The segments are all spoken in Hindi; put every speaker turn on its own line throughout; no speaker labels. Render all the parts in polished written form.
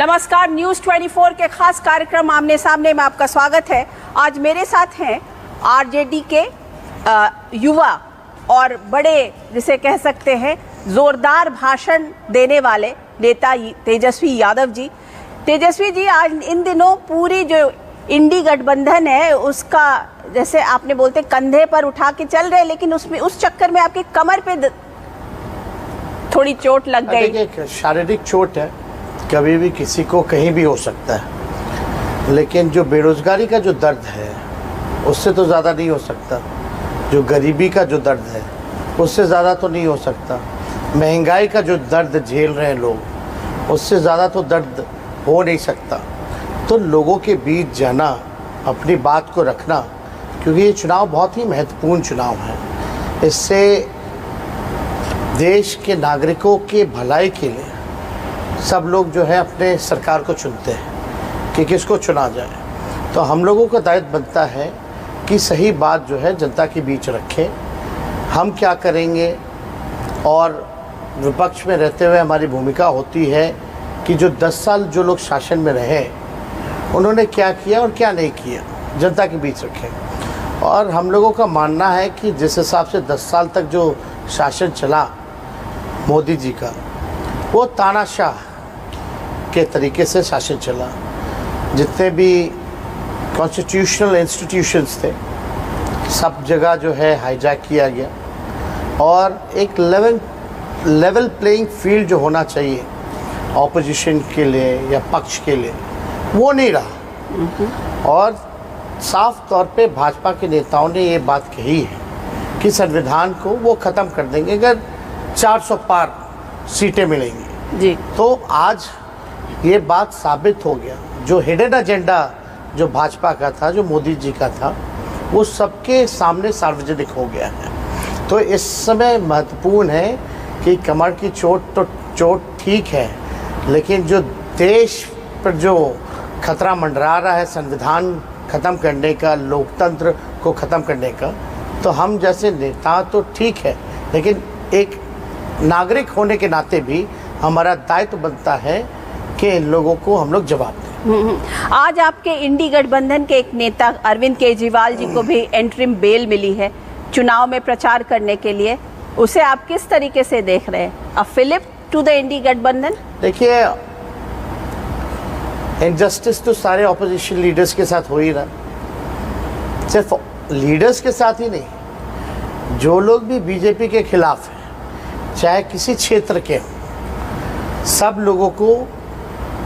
नमस्कार, न्यूज़ 24 के खास कार्यक्रम आमने सामने में आपका स्वागत है। आज मेरे साथ हैं आरजेडी के युवा और बड़े, जिसे कह सकते हैं जोरदार भाषण देने वाले नेता तेजस्वी यादव जी। तेजस्वी जी, आज इन दिनों पूरी जो इंडी गठबंधन है उसका, जैसे आपने बोलते कंधे पर उठा के चल रहे, लेकिन उसमें उस चक्कर में आपकी कमर पे थोड़ी चोट लग गई।
शारीरिक चोट है, कभी भी किसी को कहीं भी हो सकता है, लेकिन जो बेरोजगारी का जो दर्द है उससे तो ज़्यादा नहीं हो सकता। जो गरीबी का जो दर्द है उससे ज़्यादा तो नहीं हो सकता। महंगाई का जो दर्द झेल रहे हैं लोग, उससे ज़्यादा तो दर्द हो नहीं सकता। तो लोगों के बीच जाना, अपनी बात को रखना, क्योंकि ये चुनाव बहुत ही महत्वपूर्ण चुनाव है। इससे देश के नागरिकों के भलाई के लिए सब लोग जो है अपने सरकार को चुनते हैं कि किसको चुना जाए। तो हम लोगों का दायित्व बनता है कि सही बात जो है जनता के बीच रखें। हम क्या करेंगे, और विपक्ष में रहते हुए हमारी भूमिका होती है कि जो 10 साल जो लोग शासन में रहे उन्होंने क्या किया और क्या नहीं किया, जनता के बीच रखें। और हम लोगों का मानना है कि जिस हिसाब से 10 साल तक जो शासन चला मोदी जी का, वो तानाशाह के तरीके से शासन चला। जितने भी कॉन्स्टिट्यूशनल इंस्टीट्यूशंस थे सब जगह जो है हाईजैक किया गया, और एक लेवल प्लेइंग फील्ड जो होना चाहिए ऑपोजिशन के लिए या पक्ष के लिए, वो नहीं रहा। और साफ तौर पे भाजपा के नेताओं ने ये बात कही है कि संविधान को वो ख़त्म कर देंगे अगर 400 पार सीटें मिलेंगी
जी।
तो आज ये बात साबित हो गया, जो हिडन एजेंडा जो भाजपा का था, जो मोदी जी का था, वो सबके सामने सार्वजनिक हो गया है। तो इस समय महत्वपूर्ण है कि कमर की चोट ठीक है, लेकिन जो देश पर जो खतरा मंडरा रहा है संविधान ख़त्म करने का, लोकतंत्र को ख़त्म करने का, तो हम जैसे नेता तो ठीक है, लेकिन एक नागरिक होने के नाते भी हमारा दायित्व बनता है कि इन लोगों को हम लोग जवाब दें।
आज आपके इंडी गठबंधन के एक नेता अरविंद केजरीवाल जी को भी एंट्रिम बेल मिली है चुनाव में प्रचार करने के लिए, उसे आप किस तरीके से देख रहे हैं? अ फिलिप टू द इंडी गठबंधन?
देखिए, इनजस्टिस तो सारे ऑपोजिशन लीडर्स के साथ हो ही रहा। सिर्फ लीडर्स के साथ ही नहीं, जो लोग भी बीजेपी के खिलाफ हैं, चाहे किसी क्षेत्र के हों, सब लोगों को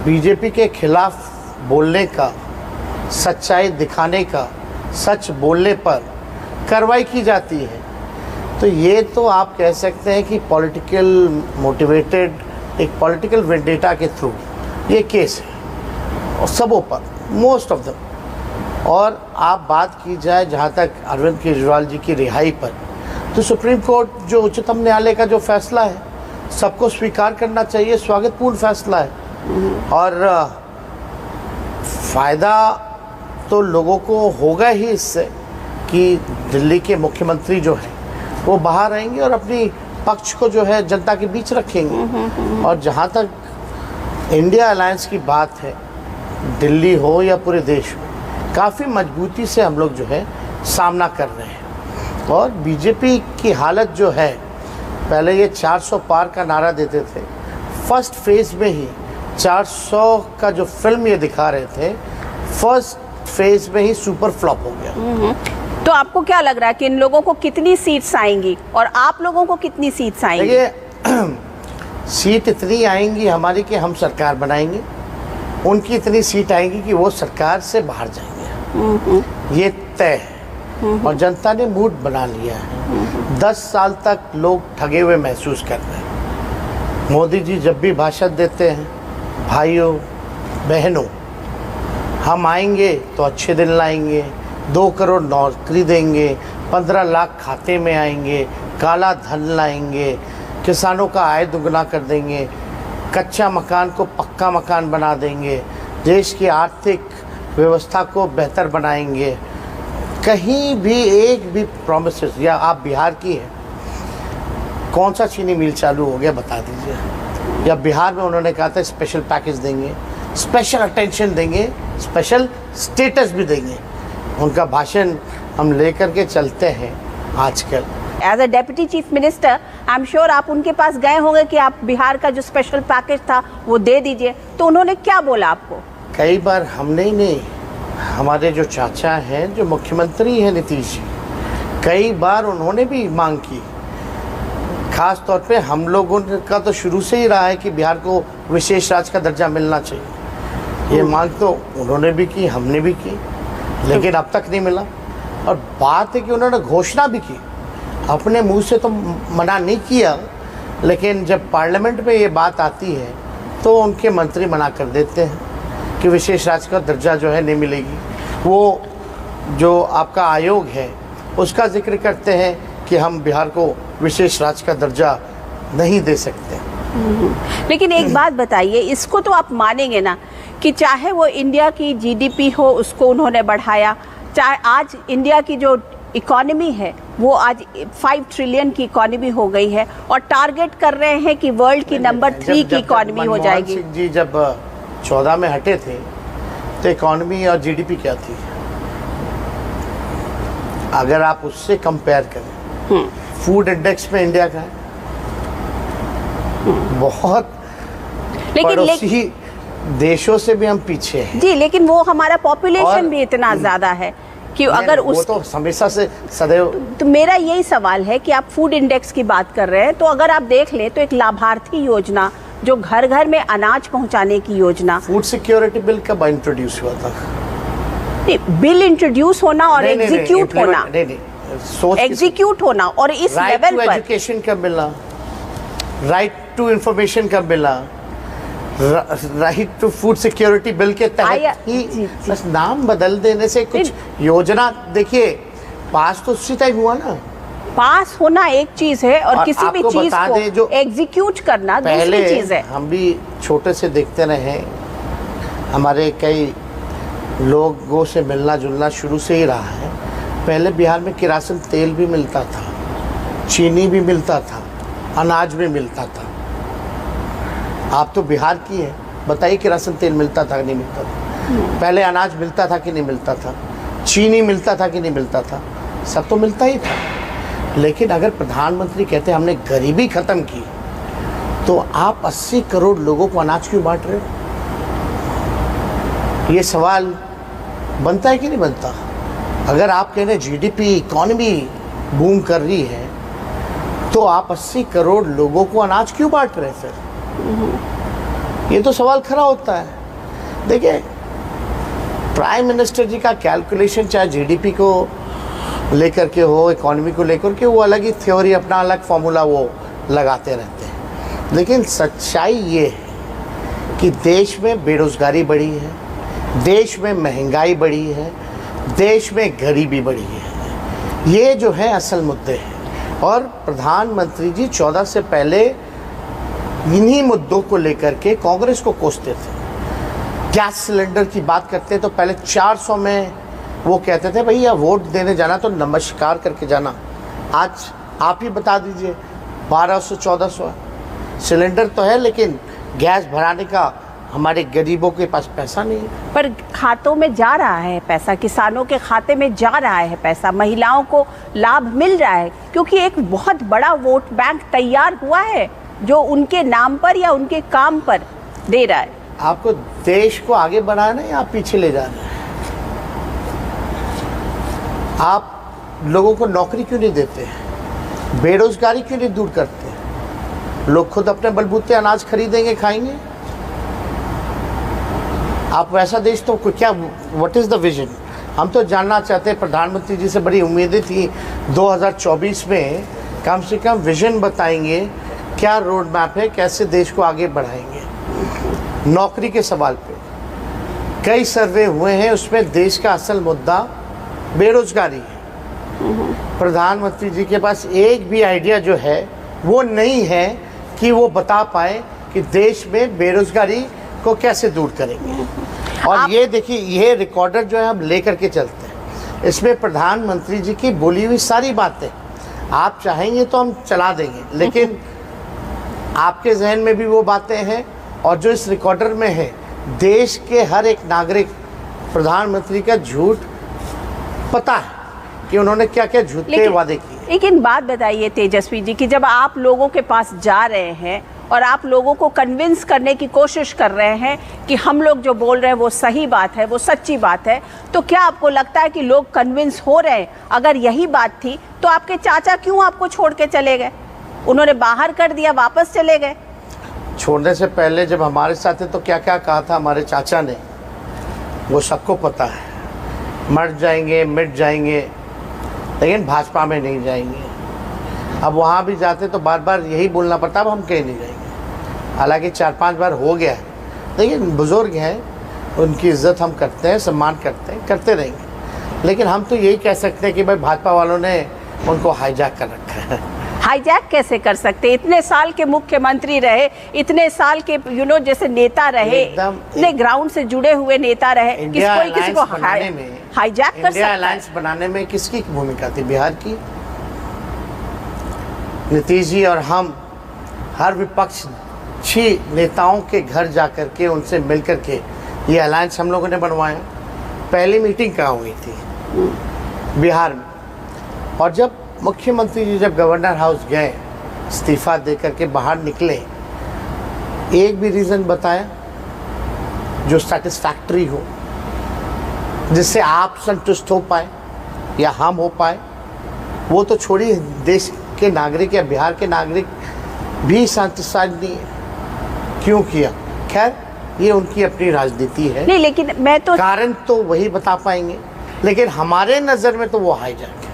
बीजेपी के खिलाफ बोलने का, सच्चाई दिखाने का, सच बोलने पर कार्रवाई की जाती है। तो ये तो आप कह सकते हैं कि पॉलिटिकल मोटिवेटेड, एक पॉलिटिकल वेंडेटा के थ्रू ये केस है, और सबों पर, मोस्ट ऑफ दम। और आप बात की जाए जहाँ तक अरविंद केजरीवाल जी की रिहाई पर, तो सुप्रीम कोर्ट जो उच्चतम न्यायालय का जो फैसला है सबको स्वीकार करना चाहिए, स्वागतपूर्ण फैसला है। और फ़ायदा तो लोगों को होगा ही इससे कि दिल्ली के मुख्यमंत्री जो है वो बाहर आएंगे और अपनी पक्ष को जो है जनता के बीच रखेंगे। और जहाँ तक इंडिया अलायंस की बात है, दिल्ली हो या पूरे देश में, काफ़ी मजबूती से हम लोग जो है सामना कर रहे हैं। और बीजेपी की हालत जो है, पहले ये 400 पार का नारा देते थे, फर्स्ट फेज़ में ही 400 का जो फिल्म ये दिखा रहे थे, फर्स्ट फेज़ में ही सुपर फ्लॉप हो गया।
तो आपको क्या लग रहा है कि इन लोगों को कितनी सीट्स आएंगी और आप लोगों को कितनी सीट्स आएंगी?
देखिए, सीट इतनी आएंगी हमारी कि हम सरकार बनाएंगे, उनकी इतनी सीट आएंगी कि वो सरकार से बाहर जाएंगे, ये तय है। और जनता ने मूड बना लिया है। 10 साल तक लोग ठगे हुए महसूस कर रहे हैं। मोदी जी जब भी भाषण देते हैं, भाइयों बहनों, हम आएंगे तो अच्छे दिन लाएंगे, 2 करोड़ नौकरी देंगे, 15 लाख खाते में आएंगे, काला धन लाएंगे, किसानों का आय दुगना कर देंगे, कच्चा मकान को पक्का मकान बना देंगे, देश की आर्थिक व्यवस्था को बेहतर बनाएंगे। कहीं भी एक भी प्रॉमिसेस, या आप बिहार की हैं, कौन सा चीनी मिल चालू हो गया बता दीजिए, या बिहार में उन्होंने कहा था स्पेशल पैकेज देंगे, स्पेशल अटेंशन देंगे, स्पेशल स्टेटस भी देंगे। उनका भाषण हम लेकर के चलते हैं आजकल।
As a deputy chief minister I am sure आप उनके पास गए होंगे कि आप बिहार का जो स्पेशल पैकेज था वो दे दीजिए, तो उन्होंने क्या बोला आपको?
कई बार हमने ही नहीं, हमारे जो चाचा हैं, जो मुख्यमंत्री हैं नीतीश जी, कई बार उन्होंने भी मांग की। खास तौर पे हम लोगों का तो शुरू से ही रहा है कि बिहार को विशेष राज्य का दर्जा मिलना चाहिए। ये मांग तो उन्होंने भी की, हमने भी की, लेकिन अब तक नहीं मिला। और बात है कि उन्होंने घोषणा भी की, अपने मुंह से तो मना नहीं किया, लेकिन जब पार्लियामेंट में ये बात आती है तो उनके मंत्री मना कर देते हैं कि विशेष राज्य का दर्जा जो है नहीं मिलेगी। वो जो आपका आयोग है उसका जिक्र करते हैं कि हम बिहार को विशेष राज्य का दर्जा नहीं दे सकते।
लेकिन एक बात बताइए, इसको तो आप मानेंगे ना कि चाहे वो इंडिया की जीडीपी हो उसको उन्होंने बढ़ाया, चाहे आज इंडिया की जो इकोनॉमी है वो आज 5 ट्रिलियन की इकोनॉमी हो गई है और टारगेट कर रहे हैं कि वर्ल्ड की नंबर 3 की इकोनॉमी हो जाएगी।
मनमोहन सिंह जी जब 14 में हटे थे तो इकोनॉमी और जीडीपी क्या थी? अगर आप उससे कंपेयर करें, फूड इंडेक्स में इंडिया का है बहुत, पड़ोसी देशों से भी हम पीछे हैं
जी, लेकिन वो हमारा पॉपुलेशन भी इतना ज्यादा है कि अगर
वो तो हमेशा से सदैव।
तो मेरा यही सवाल है कि आप फूड इंडेक्स की बात कर रहे हैं, तो अगर आप देख लें तो एक लाभार्थी योजना जो घर घर में अनाज पहुंचाने की योजना,
फूड सिक्योरिटी बिल कब इंट्रोड्यूस हुआ था?
बिल इंट्रोड्यूस होना और एग्जीक्यूट होना, एग्जीक्यूट होना और इस लेवल पर
एजुकेशन कब मिला, राइट टू इंफॉर्मेशन कब मिला, right to food security bill के तहत ही बस नाम बदल देने से कुछ योजना, देखिए पास तो उसी टाइम हुआ ना।
पास होना एक चीज है और किसी भी चीज को एग्जीक्यूट करना दूसरी चीज है।
हम भी छोटे से देखते रहे, हमारे कई लोगों से मिलना जुलना शुरू से ही रहा है। पहले बिहार में किरासन तेल भी मिलता था, चीनी भी मिलता था, अनाज भी मिलता था। आप तो बिहार की है, बताइए किरासन तेल मिलता था कि नहीं मिलता था? पहले अनाज मिलता था कि नहीं मिलता था? चीनी मिलता था कि नहीं मिलता था? सब तो मिलता ही था। लेकिन अगर प्रधानमंत्री कहते हैं हमने गरीबी खत्म की, तो आप 80 करोड़ लोगों को अनाज क्यों बांट रहे हो? ये सवाल बनता है कि नहीं बनता? अगर आप कह रहे हैं जीडीपी इकोनॉमी बूम कर रही है, तो आप 80 करोड़ लोगों को अनाज क्यों बांट रहे हैं फिर? ये तो सवाल खड़ा होता है। देखिए, प्राइम मिनिस्टर जी का कैलकुलेशन चाहे जीडीपी को लेकर के हो, इकोनॉमी को लेकर के, वो अलग ही थ्योरी, अपना अलग फॉर्मूला वो लगाते रहते हैं। लेकिन सच्चाई ये है कि देश में बेरोजगारी बढ़ी है, देश में महंगाई बढ़ी है, देश में गरीबी बढ़ी है। ये जो है असल मुद्दे हैं। और प्रधानमंत्री जी 14 से पहले इन्हीं मुद्दों को लेकर के कांग्रेस को कोसते थे। गैस सिलेंडर की बात करते हैं तो पहले 400 में वो कहते थे भैया वोट देने जाना तो नमस्कार करके जाना। आज आप ही बता दीजिए 1200-1400 सिलेंडर तो है, लेकिन गैस भराने का हमारे गरीबों के पास पैसा नहीं है।
पर खातों में जा रहा है पैसा, किसानों के खाते में जा रहा है पैसा, महिलाओं को लाभ मिल रहा है, क्योंकि एक बहुत बड़ा वोट बैंक तैयार हुआ है जो उनके नाम पर या उनके काम पर दे रहा है।
आपको देश को आगे बढ़ाना है या आप पीछे ले जाना है? आप लोगों को नौकरी क्यों नहीं देते हैं? बेरोजगारी क्यों नहीं दूर करते हैं? लोग खुद अपने बलबूते अनाज खरीदेंगे, खाएंगे। आप वैसा देश तो क्या, व्हाट इज़ द विजन? हम तो जानना चाहते हैं, प्रधानमंत्री जी से बड़ी उम्मीदें थी 2024 में कम से कम विजन बताएंगे, क्या रोड मैप है, कैसे देश को आगे बढ़ाएंगे। नौकरी के सवाल पे कई सर्वे हुए हैं, उसमें देश का असल मुद्दा बेरोजगारी है। प्रधानमंत्री जी के पास एक भी आइडिया जो है वो नहीं है कि वो बता पाए कि देश में बेरोजगारी को कैसे दूर करेंगे। और ये देखिए, ये रिकॉर्डर जो है हम लेकर के चलते हैं, इसमें प्रधानमंत्री जी की बोली हुई सारी बातें आप चाहेंगे तो हम चला देंगे, लेकिन आपके जहन में भी वो बातें हैं और जो इस रिकॉर्डर में है देश के हर एक नागरिक प्रधानमंत्री का झूठ पता है कि उन्होंने क्या क्या झूठे वादे किए।
लेकिन बात बताइए तेजस्वी जी कि जब आप लोगों के पास जा रहे हैं और आप लोगों को कन्विंस करने की कोशिश कर रहे हैं कि हम लोग जो बोल रहे हैं वो सही बात है, वो सच्ची बात है, तो क्या आपको लगता है कि लोग कन्विंस हो रहे हैं? अगर यही बात थी तो आपके चाचा क्यों आपको छोड़ के चले गए? उन्होंने बाहर कर दिया, वापस चले गए।
छोड़ने से पहले जब हमारे साथ थे तो क्या क्या कहा था हमारे चाचा ने, वो सबको पता है। मर जाएंगे, मिट जाएंगे, लेकिन भाजपा में नहीं जाएंगे। अब वहाँ भी जाते तो बार बार यही बोलना पड़ता, अब हम कहीं नहीं जाएंगे। हालांकि 4-5 बार हो गया है, लेकिन बुज़ुर्ग हैं, उनकी इज्जत हम करते हैं, सम्मान करते हैं, करते रहेंगे। लेकिन हम तो यही कह सकते हैं कि भाई भाजपा वालों ने उनको हाईजैक कर रखा है।
हाईजैक कैसे कर सकते? इतने साल के मुख्यमंत्री रहे, इतने साल के जैसे नेता रहे, इतने ग्राउंड से जुड़े हुए नेता रहे, किसी को हाईजैक कर सकता है?
इंडिया अलायंस बनाने में किसकी भूमिका थी? बिहार की। नीतीश जी और हम हर विपक्षी नेताओं के घर जा कर के उनसे मिल कर के ये अलायंस हम लोगों ने बनवाया। पहली मीटिंग कहाँ हुई थी? बिहार में। और जब मुख्यमंत्री जी जब गवर्नर हाउस गए, इस्तीफा दे करके बाहर निकले, एक भी रीज़न बताया जो सेटिस्फैक्टरी हो, जिससे आप संतुष्ट हो पाए या हम हो पाए? वो तो छोड़िए, देश के नागरिक या बिहार के नागरिक भी संतुष्ट नहीं है। क्यों किया? खैर, ये उनकी अपनी राजनीति है।
नहीं, लेकिन मैं तो
कारण तो वही बता पाएंगे, लेकिन हमारे नज़र में तो वो हाईजैक है।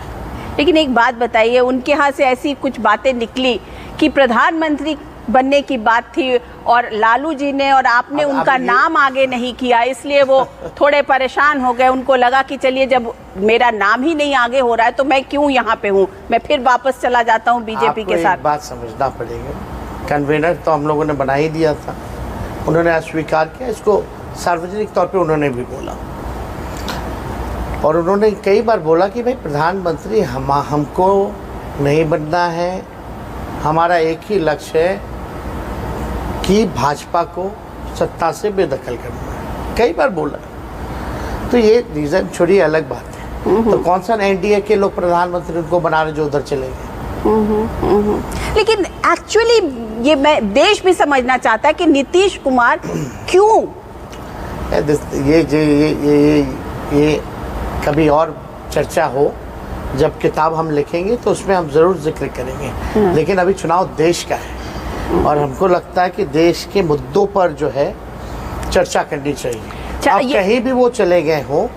लेकिन एक बात बताइए, उनके यहाँ से ऐसी कुछ बातें निकली कि प्रधानमंत्री बनने की बात थी और लालू जी ने और आपने उनका नाम आगे नहीं किया, इसलिए वो थोड़े परेशान हो गए। उनको लगा कि चलिए, जब मेरा नाम ही नहीं आगे हो रहा है तो मैं क्यों यहाँ पे हूँ, मैं फिर वापस चला जाता हूँ बीजेपी के साथ।
एक बात समझना पड़ेगा, कन्वेनर तो हम लोगों ने बना ही दिया था, उन्होंने अस्वीकार किया। इसको सार्वजनिक तौर पर उन्होंने भी बोला, और उन्होंने कई बार बोला कि भाई प्रधानमंत्री हमको नहीं बनना है, हमारा एक ही लक्ष्य है कि भाजपा को सत्ता से बेदखल करना है। कई बार बोला। तो ये रीज़न छोड़िए, अलग बात है। तो कौन सा एनडीए के लोग प्रधानमंत्री उनको बना रहे जो उधर चले गए?
लेकिन एक्चुअली ये मैं देश भी समझना चाहता है कि नीतीश कुमार क्यों?
ये कभी और चर्चा हो, जब किताब हम लिखेंगे तो उसमें हम ज़रूर जिक्र करेंगे। लेकिन अभी चुनाव देश का है और हमको लगता है कि देश के मुद्दों पर जो है चर्चा करनी चाहिए। अब कहीं भी वो चले गए हों,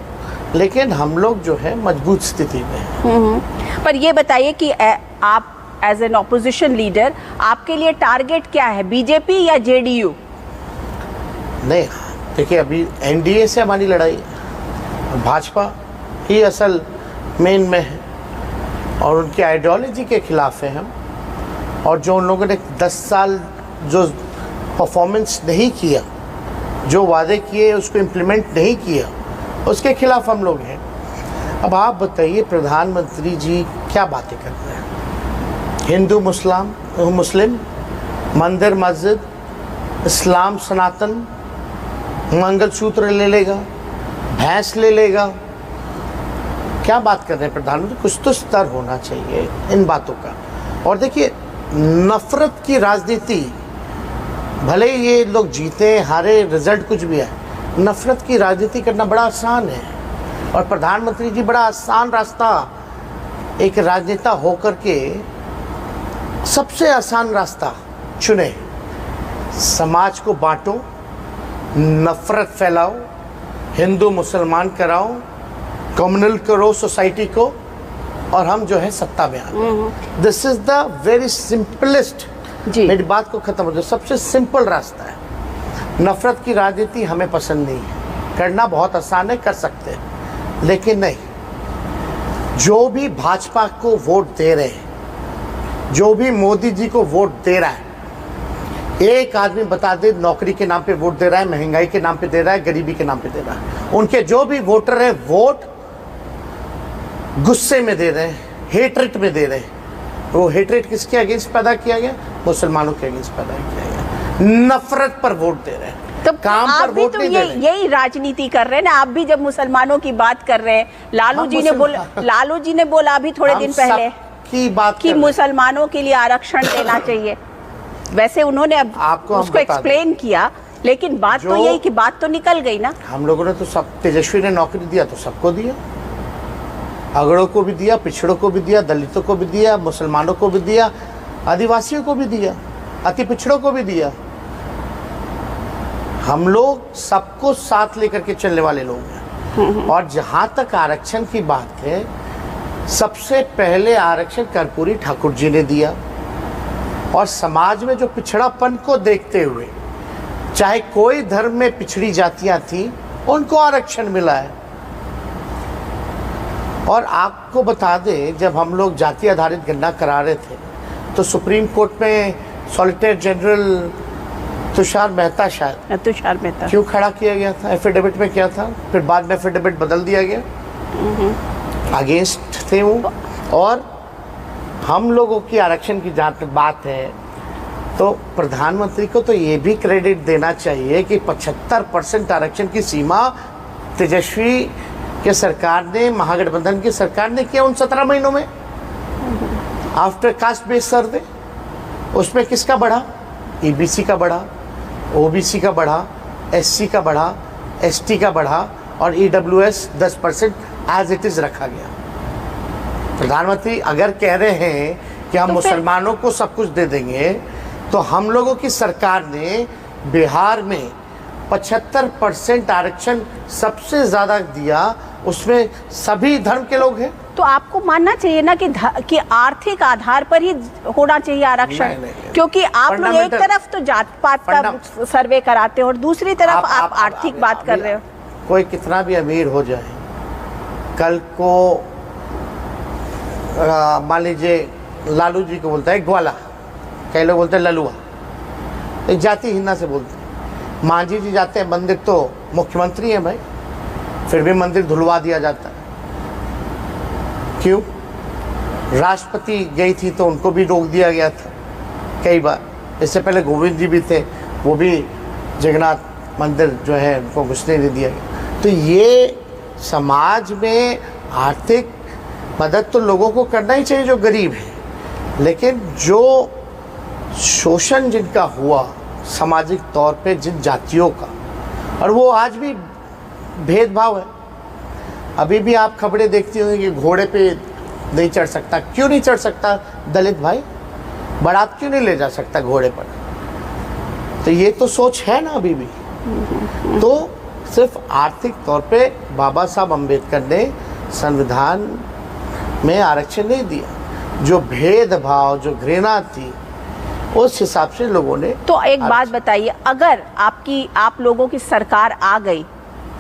लेकिन हम लोग जो है मजबूत स्थिति में हैं।
पर ये बताइए कि आप एज एन ऑपोजिशन लीडर, आपके लिए टारगेट क्या है, बीजेपी या जेडीयू?
नहीं, देखिए, अभी एनडीए से हमारी लड़ाई, भाजपा ही असल मेन में है और उनकी आइडियोलॉजी के खिलाफ है हम। और जो उन लोगों ने 10 साल जो परफॉर्मेंस नहीं किया, जो वादे किए उसको इम्प्लीमेंट नहीं किया, उसके खिलाफ हम लोग हैं। अब आप बताइए, प्रधानमंत्री जी क्या बातें कर रहे हैं? हिंदू मुस्लिम, मंदिर मस्जिद, इस्लाम सनातन, मंगलसूत्र ले लेगा, भैंस ले लेगा, क्या बात कर रहे हैं प्रधानमंत्री? कुछ तो स्तर होना चाहिए इन बातों का। और देखिए, नफरत की राजनीति, भले ये लोग जीते हारे, रिजल्ट कुछ भी है, नफरत की राजनीति करना बड़ा आसान है। और प्रधानमंत्री जी बड़ा आसान रास्ता, एक राजनेता होकर के सबसे आसान रास्ता चुने। समाज को बांटो, नफरत फैलाओ, हिंदू मुसलमान कराओ, कम्युनल करो सोसाइटी को, और हम जो है सत्ता में आ गए। This is the very simplest, मेरी बात को खत्म हो जाए, सबसे सिंपल रास्ता है। नफरत की राजनीति हमें पसंद नहीं है, करना बहुत आसान है, कर सकते हैं, लेकिन नहीं। जो भी भाजपा को वोट दे रहे हैं, जो भी मोदी जी को वोट दे रहा है, एक आदमी बता दे नौकरी के नाम पे वोट दे रहा है, महंगाई के नाम पे दे रहा है, गरीबी के नाम पे दे रहा है। उनके जो भी वोटर हैं, वोट गुस्से में दे रहे हैं, हेटरेट में दे रहे हैं। वो हेटरेट किसके अगेंस्ट पैदा किया गया? मुसलमानों के अगेंस्ट पैदा किया गया। नफरत पर वोट दे रहे हैं।
तो
काम
आप
पर
भी
वोट
तो
नहीं दे रहे।
यही राजनीति कर रहे हैं ना। आप भी जब मुसलमानों की बात कर रहे हैं, लालू जी ने बोला अभी थोड़े दिन पहले
की बात
कि मुसलमानों के लिए आरक्षण देना चाहिए। वैसे उन्होंने अब
आपको
उसको एक्सप्लेन किया, लेकिन बात तो यही कि बात तो निकल गई ना।
हम लोगों ने तो सब, तेजस्वी ने नौकरी दिया तो सबको दिया, अगड़ों को भी दिया, पिछड़ों को भी दिया, दलितों को भी दिया, मुसलमानों को भी दिया, आदिवासियों को भी दिया, अति पिछड़ों को भी दिया। हम लोग सबको साथ लेकर के चलने वाले लोग हैं। और जहां तक आरक्षण की बात है, सबसे पहले आरक्षण कर्पूरी ठाकुर जी ने दिया, और समाज में जो पिछड़ापन को देखते हुए, चाहे कोई धर्म में पिछड़ी जातियां थी, उनको आरक्षण मिला है। और आपको बता दें, जब हम लोग जाति आधारित गणना करा रहे थे तो सुप्रीम कोर्ट में सॉलिसिटर जनरल तुषार मेहता, शायद
तुषार मेहता,
क्यों खड़ा किया गया था? एफिडेविट में क्या था, फिर बाद में एफिडेविट बदल दिया गया, अगेंस्ट थे वो। और हम लोगों की आरक्षण की जहाँ तक बात है, तो प्रधानमंत्री को तो ये भी क्रेडिट देना चाहिए कि 75% आरक्षण की सीमा तेजस्वी के सरकार ने, महागठबंधन की सरकार ने किया उन 17 महीनों में, आफ्टर कास्ट बेस्ड सर्वे। उसमें किसका बढ़ा? ईबीसी का बढ़ा, ओबीसी का बढ़ा, एससी का बढ़ा, एसटी का बढ़ा, और ईडब्ल्यूएस 10% एज इट इज रखा गया। प्रधानमंत्री अगर कह रहे हैं कि हम मुसलमानों को सब कुछ दे देंगे, तो हम लोगों की सरकार ने बिहार में 75% आरक्षण सबसे ज्यादा दिया, उसमें सभी धर्म के लोग हैं।
तो आपको मानना चाहिए ना कि आर्थिक आधार पर ही होना चाहिए आरक्षण, क्योंकि आप लोग एक तरफ तो जात पात का सर्वे कराते हो और दूसरी तरफ आप आर्थिक बात कर रहे हो।
कोई कितना भी अमीर हो जाए, कल को मान लीजिए लालू जी को बोलता है ग्वाला, कई लोग बोलते हैं ललुआ, एक जाति हिन्ना से बोलते हैं। मांझी जी जाते हैं मंदिर, तो मुख्यमंत्री हैं भाई, फिर भी मंदिर धुलवा दिया जाता है। क्यों? राष्ट्रपति गई थी तो उनको भी रोक दिया गया था कई बार। इससे पहले गोविंद जी भी थे, वो भी जगन्नाथ मंदिर जो है उनको घुसने नहीं दिया गया। तो ये समाज में आर्थिक मदद तो लोगों को करना ही चाहिए जो गरीब है, लेकिन जो शोषण जिनका हुआ सामाजिक तौर पे जिन जातियों का, और वो आज भी भेदभाव है। अभी भी आप खबरें देखती होंगी कि घोड़े पे नहीं चढ़ सकता। क्यों नहीं चढ़ सकता दलित भाई? बारात क्यों नहीं ले जा सकता घोड़े पर? तो ये तो सोच है ना अभी भी। तो सिर्फ आर्थिक तौर पे बाबा साहब अम्बेडकर ने संविधान में आरक्षण नहीं दिया, जो भेदभाव, जो घृणा थी, उस हिसाब से लोगों ने।
तो एक बात बताइए, अगर आप लोगों की सरकार आ गई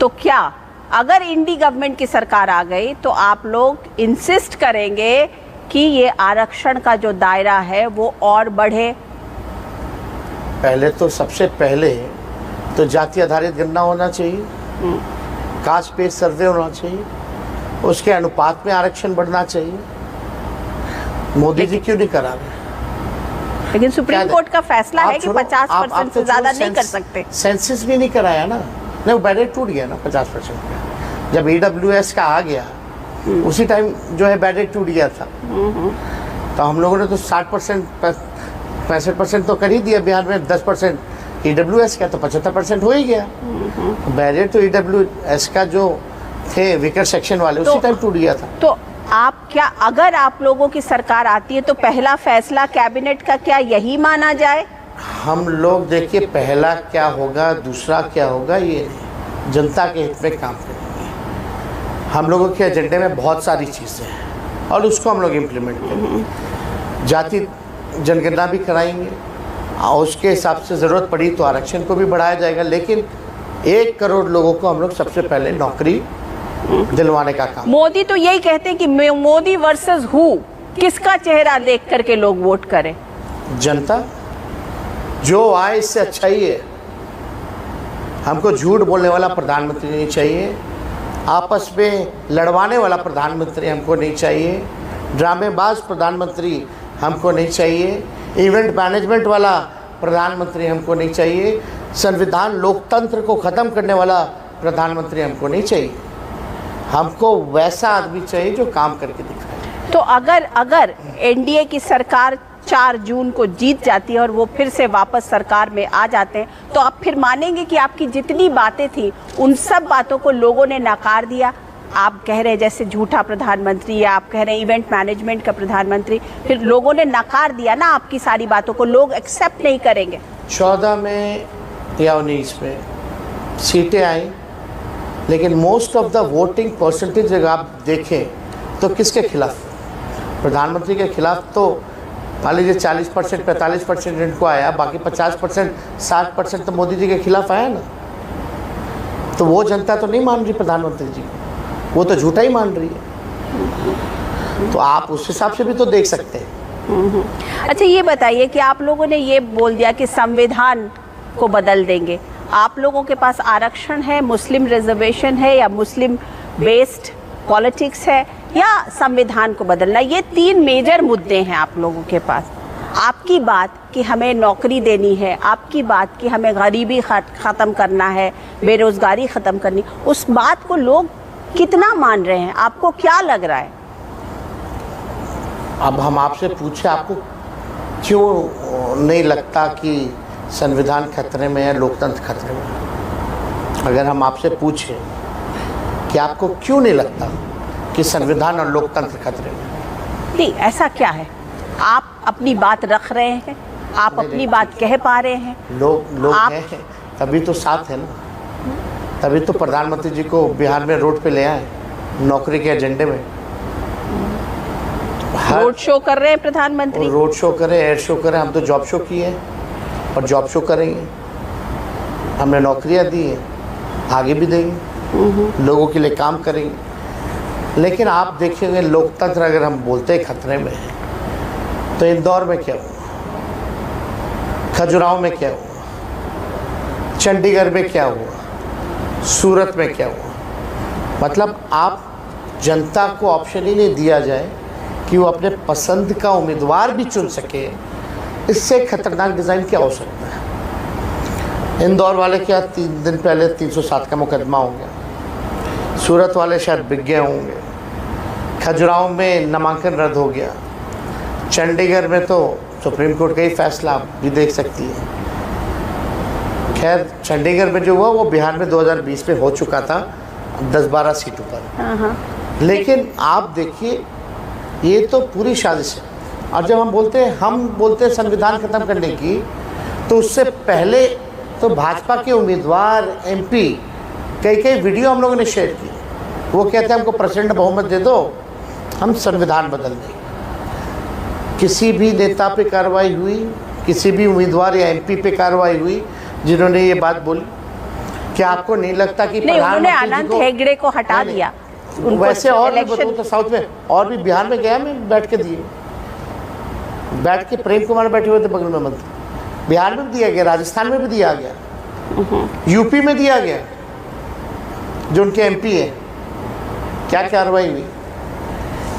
तो क्या, अगर इंडी गवर्नमेंट की सरकार आ गई तो आप लोग इंसिस्ट करेंगे कि ये आरक्षण का जो दायरा है वो और बढ़े?
पहले तो सबसे पहले तो जाति आधारित गणना होना चाहिए, कास्ट बेस्ड सर्वे होना चाहिए, उसके अनुपात में आरक्षण बढ़ना चाहिए। मोदी जी क्यों नहीं करा रहे?
लेकिन सुप्रीम कोर्ट का फैसला है कि 50% से ज्यादा नहीं कर सकते।
सेंसस भी नहीं कराया ना, नहीं वो बैरियर टूट गया ना 50% का। जब ईडब्ल्यूएस का आ गया उसी टाइम जो है बैरियर टूट गया था। तो हम लोगों ने तो 60% 65% तो कर ही दिया। बिहार में 10% ईडब्ल्यूएस का, तो 75% हो ही गया। बैरियर तो ईडब्ल्यूएस का जो थे वीकर सेक्शन वाले, उसी टाइम टूट गया था।
तो आप क्या, अगर आप लोगों की सरकार आती है तो पहला फैसला कैबिनेट का क्या यही माना जाए?
हम लोग देखिए पहला क्या होगा, दूसरा क्या होगा, ये जनता के हित में काम करेंगे। हम लोगों के एजेंडे में बहुत सारी चीज़ें हैं और उसको हम लोग इम्प्लीमेंट करेंगे। जाति जनगणना भी कराएंगे और उसके हिसाब से ज़रूरत पड़ी तो आरक्षण को भी बढ़ाया जाएगा। लेकिन 1 करोड़ लोगों को हम लोग सबसे पहले नौकरी दिलवाने का काम।
मोदी तो यही कहते हैं कि मोदी वर्सेस हु, किसका चेहरा देख करके लोग वोट करें?
जनता जो आए इससे अच्छा ही है। हमको झूठ बोलने वाला प्रधानमंत्री नहीं चाहिए, आपस में लड़वाने वाला प्रधानमंत्री हमको नहीं चाहिए, ड्रामेबाज प्रधानमंत्री हमको नहीं चाहिए, इवेंट मैनेजमेंट वाला प्रधानमंत्री हमको नहीं चाहिए। संविधान लोकतंत्र को ख़त्म करने वाला प्रधानमंत्री हमको नहीं चाहिए। हमको वैसा आदमी चाहिए जो काम करके दिखाए।
तो अगर एनडीए की सरकार 4 जून को जीत जाती है और वो फिर से वापस सरकार में आ जाते हैं, तो आप फिर मानेंगे कि आपकी जितनी बातें थी उन सब बातों को लोगों ने नकार दिया? आप कह रहे हैं जैसे झूठा प्रधानमंत्री, या आप कह रहे हैं इवेंट मैनेजमेंट का प्रधानमंत्री, फिर लोगों ने नकार दिया ना आपकी सारी बातों को, लोग एक्सेप्ट नहीं करेंगे।
14 में या 19 में सीटें आई, लेकिन most of the voting percentage अगर आप देखें तो किसके खिलाफ? प्रधानमंत्री के खिलाफ। तो मान लीजिए 40% 45% इनको आया, बाकी 50% 60% तो मोदी जी के खिलाफ आया ना। तो वो जनता तो नहीं मान रही प्रधानमंत्री जी को, वो तो झूठा ही मान रही है। तो आप उस हिसाब से भी तो देख सकते हैं।
अच्छा, ये बताइए कि आप लोगों ने ये बोल दिया कि संविधान को बदल देंगे। आप लोगों के पास आरक्षण है, मुस्लिम रिजर्वेशन है, या मुस्लिम बेस्ड पॉलिटिक्स है, या संविधान को बदलना? ये 3 मेजर मुद्दे हैं आप लोगों के पास। आपकी बात कि हमें नौकरी देनी है, आपकी बात कि हमें गरीबी ख़त्म करना है, बेरोज़गारी ख़त्म करनी, उस बात को लोग कितना मान रहे हैं? आपको क्या लग रहा है?
अब हम आपसे पूछे, आपको क्यों नहीं लगता कि संविधान खतरे में है, लोकतंत्र खतरे में है? अगर हम आपसे पूछें कि आपको क्यों नहीं लगता कि संविधान और लोकतंत्र खतरे में?
नहीं, ऐसा क्या है? आप अपनी बात रख रहे हैं, आप अपनी बात कह पा रहे हैं।
लोग हैं, तभी तो साथ है ना। तभी तो प्रधानमंत्री जी को बिहार में रोड पे ले आए नौकरी के एजेंडे में।
रोड शो कर रहे हैं प्रधानमंत्री,
रोड शो करें, एयर शो करें। हम तो जॉब शो किए और जॉब शो करेंगे। हमने नौकरियां दी हैं, आगे भी देंगे, लोगों के लिए काम करेंगे। लेकिन आप देखिएगा, लोकतंत्र अगर हम बोलते हैं खतरे में है, तो इंदौर में क्या हुआ, खजुराहो में क्या हुआ, चंडीगढ़ में क्या हुआ, सूरत में क्या हुआ? मतलब आप जनता को ऑप्शन ही नहीं दिया जाए कि वो अपने पसंद का उम्मीदवार भी चुन सके। इससे खतरनाक डिज़ाइन क्या हो सकता है? इंदौर वाले क्या 3 दिन पहले 307 का मुकदमा हो गया, सूरत वाले शायद बिक गए होंगे, खजुराहो में नामांकन रद्द हो गया, चंडीगढ़ में तो सुप्रीम कोर्ट का ही फैसला आप भी देख सकती है। खैर, चंडीगढ़ में जो हुआ वो बिहार में 2020 में हो चुका था 10-12 सीटों पर। लेकिन आप देखिए, ये तो पूरी साजिश है। और जब हम बोलते हैं संविधान खत्म करने की, तो उससे पहले तो भाजपा के उम्मीदवार MP कई वीडियो हम लोगों ने शेयर की। वो कहते हैं हमको प्रेसिडेंट बहुमत दे दो, हम संविधान बदल देंगे। किसी भी नेता पे कार्रवाई हुई, किसी भी उम्मीदवार या MP पे कार्रवाई हुई जिन्होंने ये बात बोली? क्या आपको नहीं लगता कि
उन्होंने अनंत हेगड़े को हटा दिया?
वैसे और भी बताऊँ तो साउथ में और भी, बिहार में गया मैं, बैठ के दिए, बैठ के प्रेम कुमार बैठे हुए थे बगल में मंत्री। बिहार में भी दिया गया, राजस्थान में भी दिया गया, यूपी में दिया गया, जो उनके MP है। क्या कार्रवाई हुई?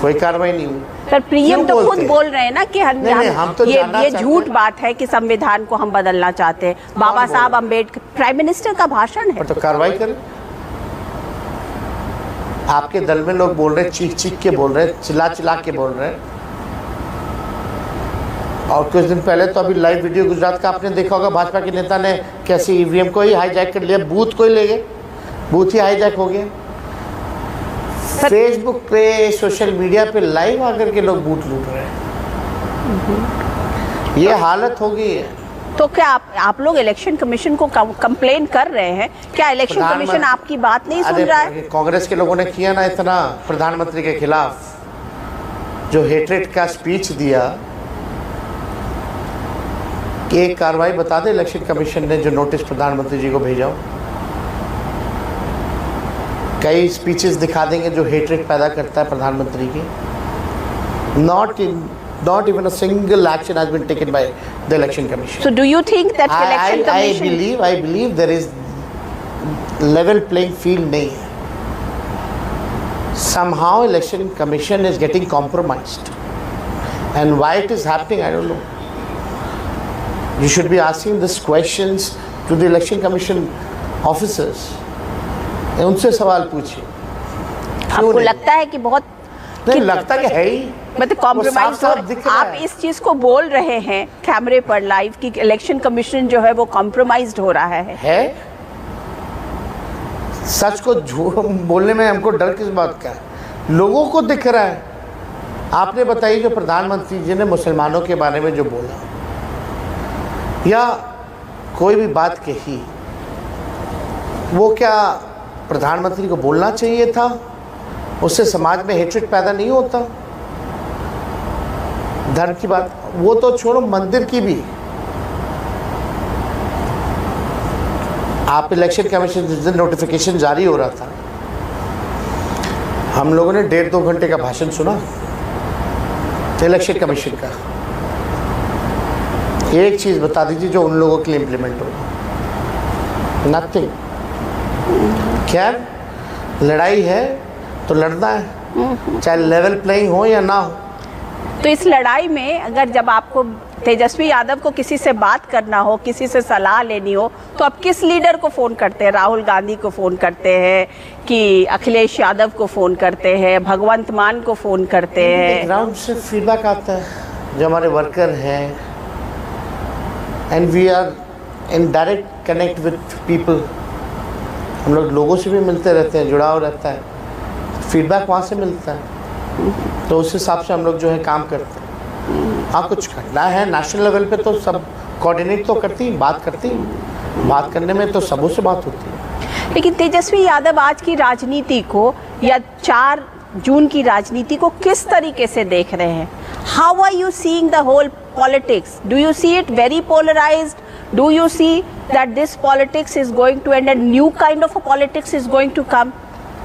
कोई कार्रवाई नहीं हुई।
पर पीएम तो खुद बोल रहे हैं ना कि हम
तो
ये झूठ बात है कि संविधान को हम बदलना चाहते हैं। बाबा साहब अम्बेडकर, प्राइम मिनिस्टर का भाषण है।
तो कार्रवाई करें। आपके दल में लोग बोल रहे हैं, चीख के बोल रहे हैं, चिल्ला के बोल रहे हैं। और कुछ दिन पहले तो अभी लाइव वीडियो गुजरात का आपने देखा होगा, भाजपा के नेता ने कैसे EVM को ही हाईजैक कर लिया, बूथ को ही ले गए, बूथ ही हाईजैक हो गया। फेसबुक पे, सोशल मीडिया पे लाइव आकर के लोग बूथ लूट रहे हैं। ये हालत हो गई है।
तो क्या आप लोग इलेक्शन कमीशन को कंप्लेन कर रहे हैं? क्या इलेक्शन कमीशन आपकी बात नहीं सुन रहा है?
कांग्रेस के लोगों ने किया ना इतना प्रधानमंत्री के खिलाफ, जो हेट्रेट का स्पीच दिया, कि एक कार्रवाई बता दे इलेक्शन कमीशन ने जो नोटिस प्रधानमंत्री जी को भेजा हो। कई स्पीचेस दिखा देंगे जो हेट्रेट पैदा करता है प्रधानमंत्री की। Not even a single action has been taken by the election commission.
So do you think that election commission?
I believe there is level playing field नहीं है. Somehow election commission is getting compromised, and why it is happening I don't know. You should be asking these questions to the election commission officers, उनसे सवाल पूछिए।
आपको लगता है कि बहुत
नहीं लगता कि है ही,
मतलब कॉम्प्रोमाइज हो, आप
है।
इस चीज को बोल रहे हैं कैमरे पर लाइव कि इलेक्शन कमीशन जो है वो कॉम्प्रोमाइज्ड हो रहा है?
सच को झूठ बोलने में हमको डर किस बात का है? लोगों को दिख रहा है। आपने बताइए जो प्रधानमंत्री जी ने मुसलमानों के बारे में जो बोला या कोई भी बात कही, वो क्या प्रधानमंत्री को बोलना चाहिए था? उससे समाज में हेट्रेड पैदा नहीं होता? धर्म की बात वो तो छोड़ो, मंदिर की भी। आप इलेक्शन कमीशन जिस दिन नोटिफिकेशन जारी हो रहा था, हम लोगों ने 1.5-2 घंटे का भाषण सुना इलेक्शन कमीशन का। एक चीज़ बता दीजिए जो उन लोगों के लिए इम्प्लीमेंट होगा। नथिंग। खैर, लड़ाई है तो लड़ना है, चाहे लेवल प्लेइंग हो या ना हो।
तो इस लड़ाई में अगर जब आपको तेजस्वी यादव को किसी से बात करना हो, किसी से सलाह लेनी हो, तो आप किस लीडर को फ़ोन करते हैं? राहुल गांधी को फ़ोन करते हैं कि अखिलेश यादव को फ़ोन करते हैं, भगवंत मान को फ़ोन करते हैं?
ग्राउंड से फीडबैक आता है, जो हमारे वर्कर हैं, and we are in direct connect with people. हम लोग लोगों से भी मिलते रहते हैं, जुड़ाव रहता है, फीडबैक वहाँ से मिलता है, तो उस हिसाब से हम लोग जो है काम करते हैं। हाँ, कुछ करना है नेशनल लेवल पे तो सब कोऑर्डिनेट तो करती, बात करती, बात करने में तो सबों से बात होती है।
लेकिन तेजस्वी यादव आज की राजनीति को या 4 जून की राजनीति को किस तरीके से देख रहे हैं? How are you seeing the whole politics? Do you see it very polarised? Do you see that this politics is going to end and new kind of a politics is going to come?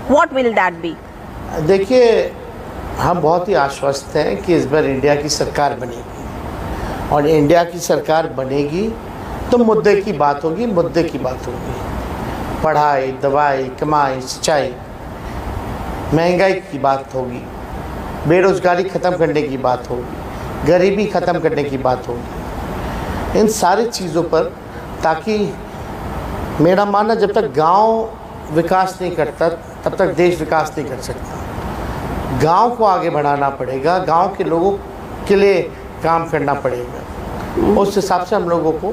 What will that be?
देखिए, हम बहुत ही आश्वस्त हैं कि इस बार इंडिया की सरकार बनेगी, और इंडिया की सरकार बनेगी तो मुद्दे की बात होगी, मुद्दे की बात होगी। पढ़ाई, दवाई, कमाई, सिंचाई, महंगाई की बात होगी, बेरोजगारी ख़त्म करने की बात होगी, गरीबी ख़त्म करने की बात होगी। इन सारी चीज़ों पर, ताकि मेरा मानना जब तक गांव विकास नहीं करता तब तक देश विकास नहीं कर सकता। गांव को आगे बढ़ाना पड़ेगा, गांव के लोगों के लिए काम करना पड़ेगा, उस हिसाब से हम लोगों को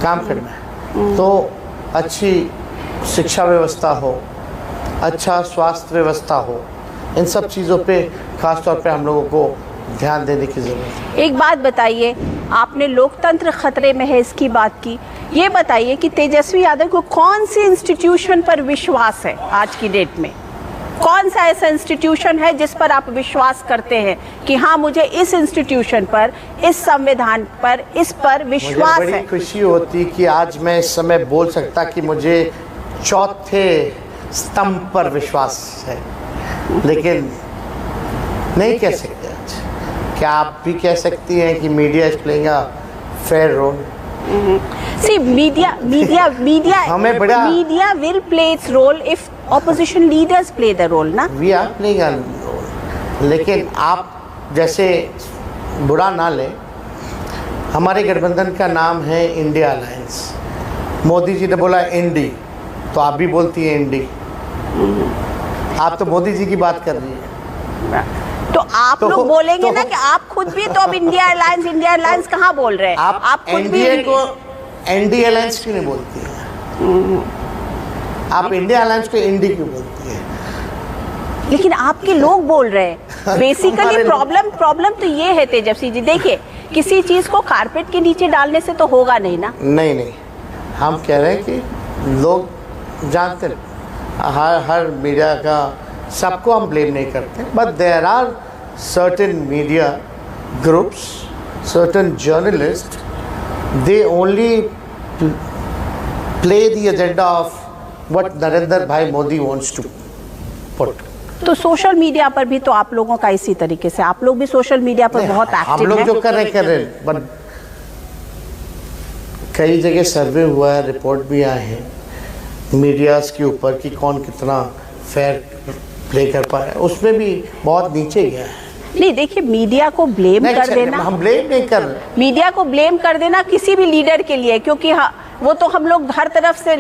काम करना है। तो अच्छी शिक्षा व्यवस्था हो, अच्छा स्वास्थ्य व्यवस्था हो, इन सब चीज़ों पे ख़ास तौर पे हम लोगों को ध्यान देने की ज़रूरत है।
एक बात बताइए, आपने लोकतंत्र खतरे में है इसकी बात की, ये बताइए कि तेजस्वी यादव को कौन सी इंस्टीट्यूशन पर विश्वास है आज की डेट में? कौन सा ऐसा इंस्टीट्यूशन है जिस पर आप विश्वास करते हैं कि हाँ, मुझे इस इंस्टीट्यूशन पर, इस संविधान पर, इस पर विश्वास है?
मुझे बड़ी खुशी होती कि आज मैं इस समय बोल सकता कि मुझे चौथे स्तंभ पर विश्वास है, लेकिन नहीं कह सकते। क्या आप भी कह सकती हैं कि media is playing a fair role?
See, media
हमें बड़ा
will play its role if opposition leaders play the role, ना?
We are playing a role, लेकिन आप जैसे बुरा ना लें, हमारे गठबंधन का नाम है इंडिया अलायंस। मोदी जी ने बोला इंडी, तो आप भी बोलती हैं इंडी। आप तो मोदी जी की बात कर रही हैं,
तो आप लोग बोलेंगे ना कि आप खुद भी तो अब इंडिया अलायंस कहाँ बोल रहे हैं?
आप
खुद
एनडीए को एनडीए अलायंस क्यों नहीं बोलती हैं? आप इंडिया अलायंस को इंडी क्यों बोलती हैं?
लेकिन आपके लोग बोल रहे हैं। बेसिकली प्रॉब्लम तो ये है तेजस्वी जी, देखिए, किसी चीज को कारपेट के नीचे डालने से तो होगा नहीं ना।
नहीं, हम कह रहे हैं कि लोग जानते हैं, हर मीडिया का सबको हम ब्लेम नहीं करते, but there are certain media groups, certain journalist, they only play the agenda of what Narendra bhai Modi wants to put.
तो सोशल मीडिया पर भी तो आप लोगों का इसी तरीके से, आप लोग भी सोशल मीडिया पर बहुत एक्टिव हैं।
हम लोग जो कर रहे हैं, बट कई जगह सर्वे हुआ है, रिपोर्ट भी आए हैं मीडियाज़ के ऊपर कि कौन कितना फेयर प्ले कर पा रहा है, उसमें भी बहुत नीचे गया है।
नहीं, देखिए, मीडिया को ब्लेम कर देना,
हम ब्लेम नहीं कर रहे,
मीडिया को ब्लेम कर देना किसी भी लीडर के लिए, क्योंकि वो तो हम लोग हर तरफ से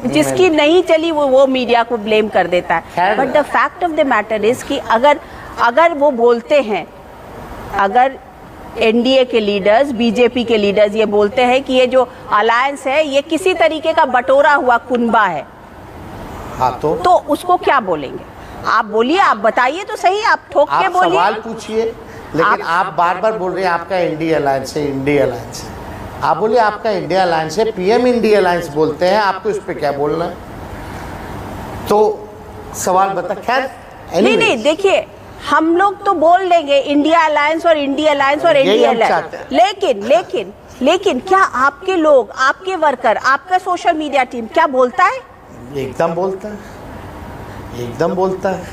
जिसकी नहीं चली वो मीडिया को ब्लेम कर देता है। But the fact of the matter is कि अगर वो बोलते हैं, अगर एनडीए के लीडर्स, बीजेपी के लीडर्स ये बोलते हैं कि ये जो अलायंस है ये किसी तरीके का बटोरा हुआ कुनबा है,
हाँ तो
उसको क्या बोलेंगे? आप बोलिए, आप बताइए तो सही, आप ठोक के बोलिए।
सवाल पूछिए, लेकिन आप बार बार बोल रहे हैं आपका इंडिया अलायंस है, इंडिया अलायंस है। आप बोलिए आपका इंडिया अलायंस है, पीएम इंडिया अलायंस बोलते हैं, आपको इस पे क्या बोलना है? तो सवाल बता। खैर
नहीं, देखिए हम लोग तो बोल लेंगे इंडिया अलायंस और इंडिया अलायंस और इंडिया अलायंस, लेकिन क्या आपके लोग, आपके वर्कर, आपका सोशल मीडिया टीम क्या बोलता है?
एकदम बोलता है, एकदम बोलता है।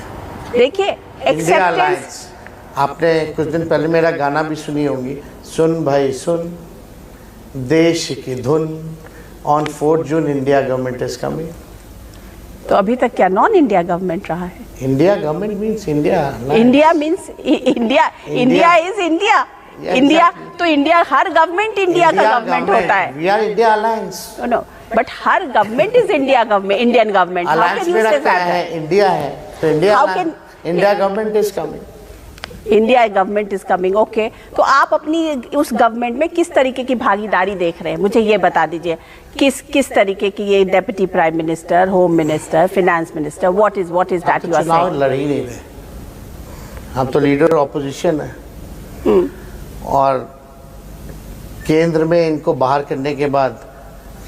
देखिए
इंडिया अलायंस, आपने कुछ दिन पहले मेरा गाना भी सुनी होंगी, सुन भाई सुन देश की धुन, on 4 June India government is coming.
तो अभी तक क्या नॉन इंडिया गवर्नमेंट रहा है?
India government means India,
India means India, India is India, India तो इंडिया, हर गवर्नमेंट इंडिया का गवर्नमेंट होता है।
We are India alliance.
No, but हर government is India government, Indian government.
Alliance में रखता है इंडिया है, तो India government is coming,
India government is coming. Okay, तो आप अपनी उस गवर्नमेंट में किस तरीके की भागीदारी देख रहे हैं, मुझे ये बता दीजिए। किस तरीके की, ये deputy prime minister, home minister, finance minister, what is that you are saying?
चुनाव लड़ ही नहीं रहे, हम तो लीडर ऑपोजिशन है, और केंद्र में इनको बाहर करने के बाद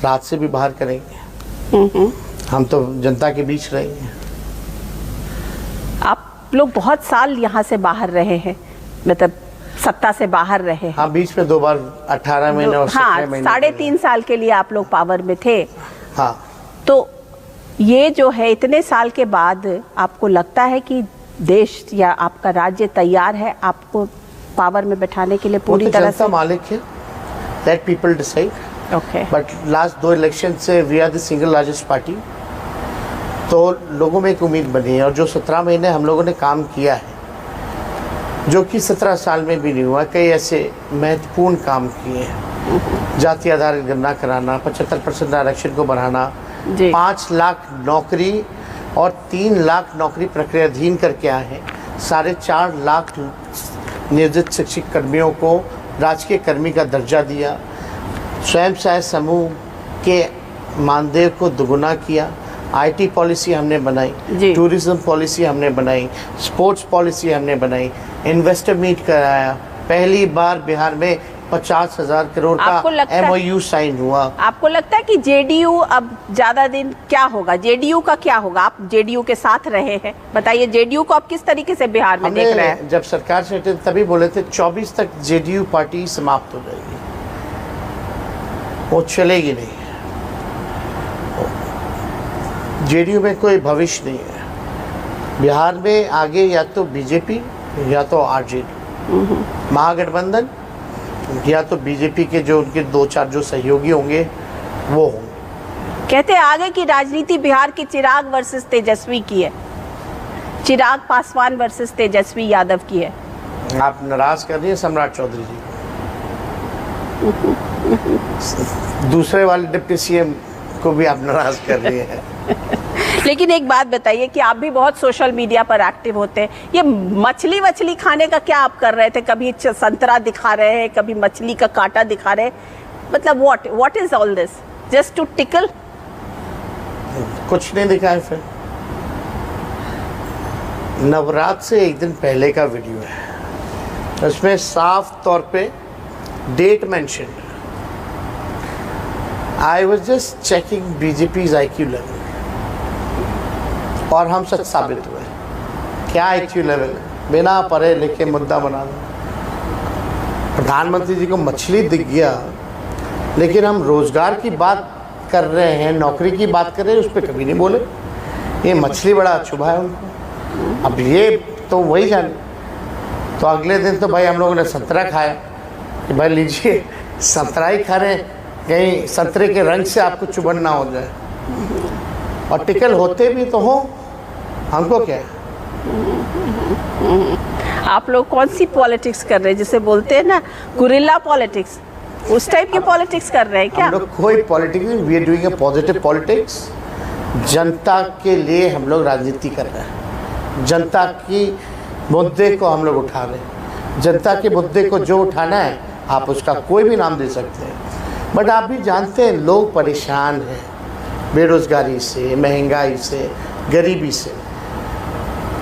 रात से भी बाहर करेंगे। हम तो जनता के बीच रहेंगे।
आप लोग बहुत साल यहाँ से बाहर रहे हैं, मतलब सत्ता से बाहर रहे हैं।
हाँ, बीच में 2 बार 18 महीने और 17 महीने,
3.5 साल के लिए आप लोग पावर में थे।
हाँ,
तो ये जो है इतने साल के बाद आपको लगता है कि देश या आपका राज्य तैयार है आपको पावर में बैठाने के लिए पूरी तरह से?
मालिक है, let people decide.
Okay,
but last 2 election से we are the single largest party, तो लोगों में एक उम्मीद बनी है। और जो 17 महीने हम लोगों ने काम किया है, जो कि 17 साल में भी नहीं हुआ, कई ऐसे महत्वपूर्ण काम किए हैं। जाति आधारित गणना कराना, 75% आरक्षण को बढ़ाना, 5 लाख नौकरी और 3 लाख नौकरी प्रक्रियाधीन करके आए हैं। 4.5 लाख नियोजित शिक्षक कर्मियों को राजकीय कर्मी का दर्जा दिया। स्वयं सहायता समूह के मानदेय को दुगुना किया। आईटी पॉलिसी हमने बनाई, टूरिज्म पॉलिसी हमने बनाई, स्पोर्ट्स पॉलिसी हमने बनाई, इन्वेस्टर मीट कराया। पहली बार बिहार में 50,000 करोड़ का MOU साइन हुआ।
आपको लगता है कि जेडीयू अब ज्यादा दिन क्या होगा? जेडीयू का क्या होगा? आप जेडीयू के साथ रहे हैं, बताइए जेडीयू को आप किस तरीके से बिहार में देख रहे हैं?
जब सरकार से हटे तभी बोले थे 24 तक जेडीयू पार्टी समाप्त हो जाएगी, वो चलेगी नहीं। जेडीयू में कोई भविष्य नहीं है बिहार में। आगे या तो बीजेपी या तो आरजेडी, महागठबंधन, या तो बीजेपी के जो उनके 2-4 जो सहयोगी होंगे वो होंगे।
कहते हैं आगे की राजनीति बिहार की चिराग वर्सेस तेजस्वी की है, चिराग पासवान वर्सेस तेजस्वी यादव की है।
आप नाराज कर रही हैं सम्राट चौधरी जी को, दूसरे वाले डिप्टी सीएम को भी आप नाराज कर रही हैं।
लेकिन एक बात बताइए कि आप भी बहुत सोशल मीडिया पर एक्टिव होते हैं, ये मछली खाने का क्या आप कर रहे थे? कभी संतरा दिखा रहे हैं, कभी मछली का कांटा दिखा रहे हैं, मतलब what is all this? Just to tickle?
कुछ नहीं दिखाए। फिर नवरात्र से एक दिन पहले का वीडियो है, उसमें साफ तौर पे date mention. I was just checking BJP's IQ level, और हम सच साबित हुए। क्या IQ लेवल है? बिना पढ़े लिखे मुद्दा बना दो। प्रधानमंत्री जी को मछली दिख गया, लेकिन हम रोजगार की बात कर रहे हैं, नौकरी की बात कर रहे हैं, उस पर कभी नहीं बोले। ये मछली बड़ा चुभा है उनको। अब ये तो वही जाने। तो अगले दिन तो भाई हम लोगों ने संतरा खाया कि भाई लीजिए संतरा ही खा रहे हैं, कहीं संतरे के रंग से आपको चुभन ना हो जाए। और टिकल होते भी तो हो, हमको क्या?
आप लोग कौन सी पॉलिटिक्स कर रहे हैं, जिसे बोलते हैं ना गुरिल्ला पॉलिटिक्स? उस टाइप की पॉलिटिक्स कर रहे हैं क्या?
हम लोग कोई पॉलिटिक्स नहीं, we are doing a positive politics. जनता के लिए हम लोग राजनीति कर रहे हैं, जनता की मुद्दे को हम लोग उठा रहे हैं। जनता के मुद्दे को जो उठाना है आप उसका कोई भी नाम दे सकते हैं, बट आप भी जानते हैं लोग परेशान हैं बेरोज़गारी से, महंगाई से, गरीबी से।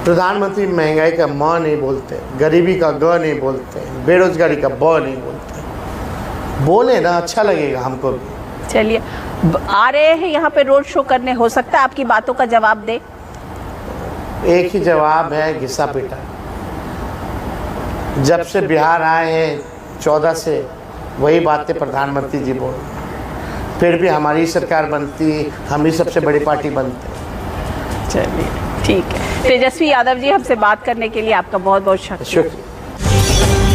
प्रधानमंत्री महंगाई का म नहीं बोलते, गरीबी का ग नहीं बोलते, बेरोज़गारी का ब नहीं बोलते। बोले ना, अच्छा लगेगा हमको भी।
चलिए, आ रहे हैं यहाँ पे रोड शो करने, हो सकता है आपकी बातों का जवाब दे।
एक ही जवाब है, घिसा पीटा। जब से बिहार आए हैं 14 से वही बातें प्रधानमंत्री जी बोल रहे हैं। फिर भी हमारी सरकार बनती, हम ही सबसे बड़ी पार्टी बनते।
चलिए ठीक है। तेजस्वी यादव जी, हमसे बात करने के लिए आपका बहुत बहुत शुक्रिया।